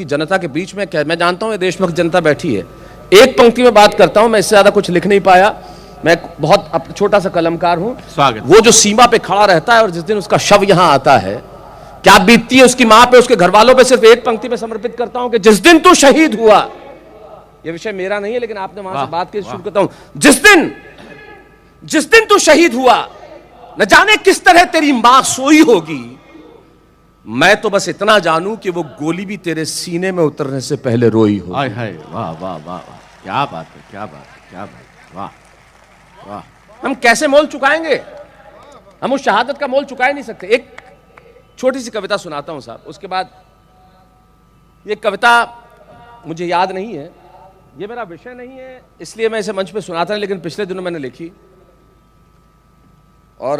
जनता के बीच में मैं जानता हूं ये देशभक्त जनता बैठी है, एक पंक्ति में बात करता हूं, मैं इससे ज्यादा कुछ लिख नहीं पाया, मैं बहुत छोटा सा कलमकार हूं। स्वागत। वो जो सीमा पे खड़ा रहता है और जिस दिन उसका शव यहां आता है, क्या बीतती है उसकी मां पे, उसके घर वालों पे, सिर्फ एक पंक्ति में समर्पित करता हूं कि जिस दिन तू शहीद हुआ, यह विषय मेरा नहीं है लेकिन आपने वहां से बात की, शुरू करता हूं, जिस दिन तू शहीद हुआ, न जाने किस तरह तेरी मां सोई होगी, मैं तो बस इतना जानूं कि वो गोली भी तेरे सीने में उतरने से पहले रोई हो। हाय हाय, वाह वाह वाह, क्या बात है, क्या बात है, क्या बात है, वाह वाह। हम कैसे मोल चुकाएंगे? हम उस शहादत का मोल चुका ही नहीं सकते। एक छोटी सी कविता सुनाता हूं साहब, उसके बाद ये कविता मुझे याद नहीं है, ये मेरा विषय नहीं है इसलिए मैं इसे मंच पे सुनाता नहीं, लेकिन पिछले दिनों मैंने लिखी और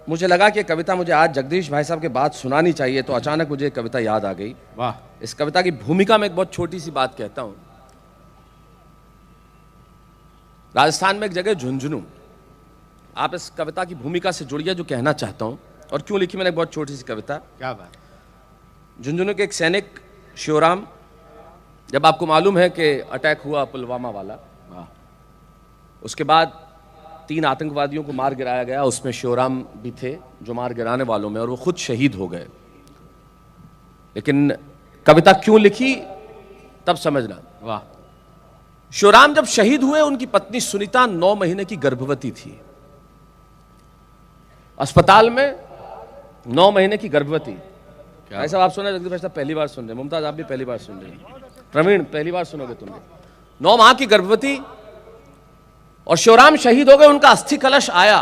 मुझे लगा कि कविता मुझे आज जगदीश भाई साहब के बाद सुनानी चाहिए, तो अचानक मुझे कविता याद आ गई। वाह। इस कविता की भूमिका में एक बहुत छोटी सी बात कहता हूं। राजस्थान में एक जगह झुंझुनू, आप इस कविता की भूमिका से जुड़िए जो कहना चाहता हूं, और क्यों लिखी मैंने एक बहुत छोटी सी कविता। क्या बात। झुंझुनू के एक सैनिक शिवराम, जब आपको मालूम है कि अटैक हुआ पुलवामा वाला, उसके बाद 3 आतंकवादियों को मार गिराया गया, उसमें शिवराम भी थे जो मार गिराने वालों में, और वो खुद शहीद हो गए। लेकिन कविता क्यों लिखी तब समझना। वाह। शिवराम जब शहीद हुए, उनकी पत्नी सुनीता 9 महीने की गर्भवती थी, अस्पताल में 9 महीने की गर्भवती। ऐसा आप सुना? जगदीश भाई साहब पहली बार सुन रहे, मुमताज आप भी पहली बार सुन रहे, प्रवीण पहली बार सुनोगे तुम। 9 माह की गर्भवती, और शिवराम शहीद हो गए, उनका अस्थि कलश आया।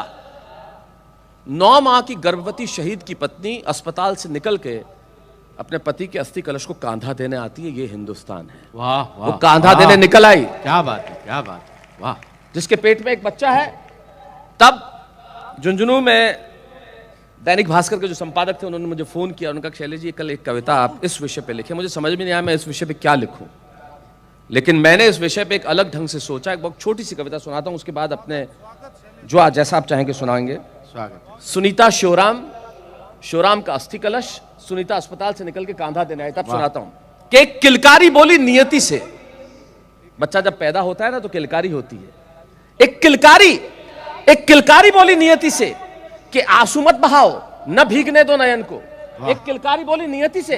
9 माह की गर्भवती शहीद की पत्नी अस्पताल से निकल के अपने पति के अस्थि कलश को कांधा देने आती है। ये हिंदुस्तान है। वाह वाह। वो कांधा देने निकल आई। क्या बात है, क्या बात है, वाह। जिसके पेट में एक बच्चा है। तब झुंझुनू में दैनिक भास्कर के जो संपादक थे, उन्होंने मुझे फोन किया, उन्होंने कहा शैलेश जी कल एक कविता आप इस विषय पे लिखे। मुझे समझ में नहीं आया मैं इस विषय पे क्या लिखूं, लेकिन मैंने इस विषय पे एक अलग ढंग से सोचा। एक बहुत छोटी सी कविता सुनाता हूं, उसके बाद अपने जो आज जैसा आप चाहेंगे सुनाएंगे। स्वागत। सुनीता शिवराम, शिवराम का अस्थि कलश, सुनीता अस्पताल से निकल के कांधा देने आई। तब सुनाता हूं कि एक किलकारी बोली नियति से। बच्चा जब पैदा होता है ना तो किलकारी होती है। एक किलकारी बोली नियति से कि आंसू मत बहाओ, न भीगने दो नयन को। एक किलकारी बोली नियति से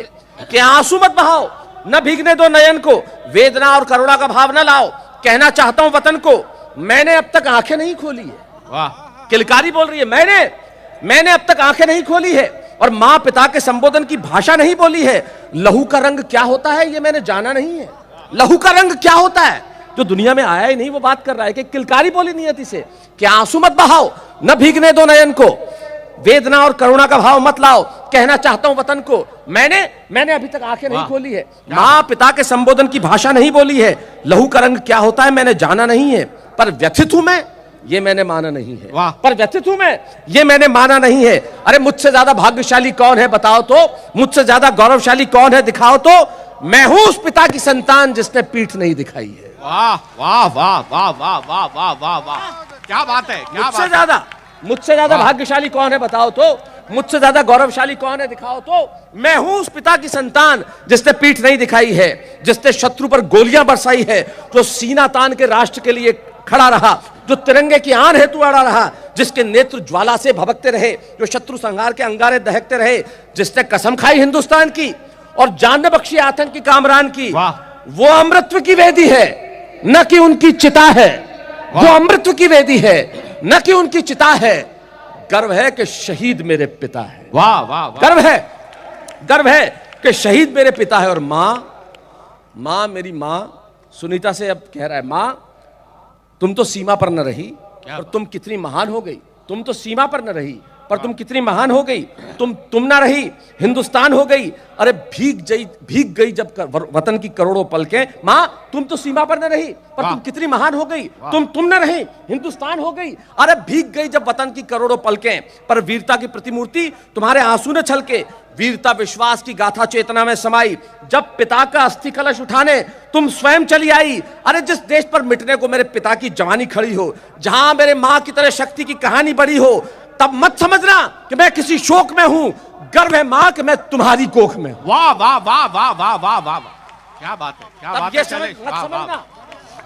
कि आंसू मत बहाओ, न भीगने दो नयन को, वेदना और करुणा का भाव न लाओ, कहना चाहता हूं वतन को, मैंने अब तक आंखें नहीं खोली है। वाह। किलकारी बोल रही है, मैंने अब तक आंखें नहीं खोली है, और मां पिता के संबोधन की भाषा नहीं बोली है। लहू का रंग क्या होता है ये मैंने जाना नहीं है। लहू का रंग क्या होता है जो दुनिया में आया ही नहीं, वो बात कर रहा है कि किलकारी बोली नियति से कि आंसू मत बहाओ, न भीगने दो नयन को, वेदना और करुणा का भाव मत लाओ, कहना चाहता हूं वतन को, मैंने अभी तक आंखें नहीं खोली है। मां पिता के संबोधन की भाषा नहीं बोली है। लहू का रंग क्या होता है मैंने जाना नहीं है, पर व्यथित हूं मैं, ये मैंने माना नहीं है। पर व्यथित हूं मैं, ये मैंने माना नहीं है। अरे मुझसे ज्यादा भाग्यशाली कौन है बताओ तो, मुझसे ज्यादा गौरवशाली कौन है दिखाओ तो, मैं हूं उस पिता की संतान जिसने पीठ नहीं दिखाई है। वाह वाह वाह वाह वाह वाह वाह वाह वाह, क्या बात है, क्या बात है। मुझसे ज्यादा भाग्यशाली कौन है बताओ तो, मुझसे ज्यादा गौरवशाली कौन है दिखाओ तो, मैं हूं उस पिता की संतान जिसने पीठ नहीं दिखाई है, जिसने शत्रु पर गोलियां बरसाई है, जो सीना तान के राष्ट्र के लिए खड़ा रहा, जो तिरंगे की आन हेतु अड़ा रहा, जिसके नेत्र ज्वाला से भभकते रहे, जो शत्रु संहार के अंगारे दहकते रहे, जिसने कसम खाई हिंदुस्तान की और जान बख्शी आतंक की कामरान की। वो अमृतत्व की वेदी है, न कि उनकी चिता है। वो अमृतत्व की वेदी है, न कि उनकी चिता है। गर्व है कि शहीद मेरे पिता है। वाह वाह। गर्व है कि शहीद मेरे पिता है। और मां मेरी मां सुनीता से अब कह रहा है, मां तुम तो सीमा पर न रही और तुम कितनी महान हो गई। तुम तो सीमा पर न रही पर तुम कितनी महान हो गई। तुम ना रही हिंदुस्तान हो गई। अरे भीग गई जब वतन की करोड़ों पलकें। मां तुम तो सीमा पर न रही पर तुम कितनी महान हो गई। तुम ना रही हिंदुस्तान हो गई। अरे भीग गई जब वतन की करोड़ों पलकें, पर वीरता की प्रतिमूर्ति तुम्हारे आंसू ने छलके। वीरता विश्वास की गाथा चेतना में समाई, जब पिता का अस्थि कलश उठाने तुम स्वयं चली आई। अरे जिस देश पर मिटने को मेरे पिता की जवानी खड़ी हो, जहां मेरे मां की तरह शक्ति की कहानी बड़ी हो, तब मत समझना कि मैं किसी शोक में हूं। गर्व है मां कि मैं तुम्हारी कोख में हूं। वाह वाह वाह वाह वाह वाह वाह वाह, क्या बात है, क्या तब बात ये है, समझ चले, मत वाह, वाह, समझना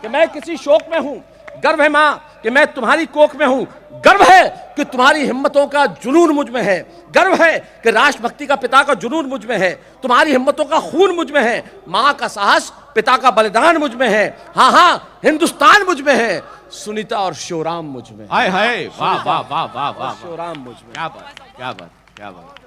कि मैं किसी शोक में हूं। गर्व है मां कि मैं तुम्हारी कोख में हूं। गर्व है कि तुम्हारी हिम्मतों का जुनून मुझ में है। गर्व है कि राष्ट्रभक्ति का पिता का जुनून मुझ में है। तुम्हारी हिम्मतों का खून मुझ में है। मां का साहस, पिता का बलिदान मुझ में है। हाँ हाँ, हिंदुस्तान मुझ में है। सुनीता और शिवराम मुझ में। हाय हाय, वाह वाह वाह वाह वाह, शिवराम मुझ में। क्या बात, क्या बात, क्या बात।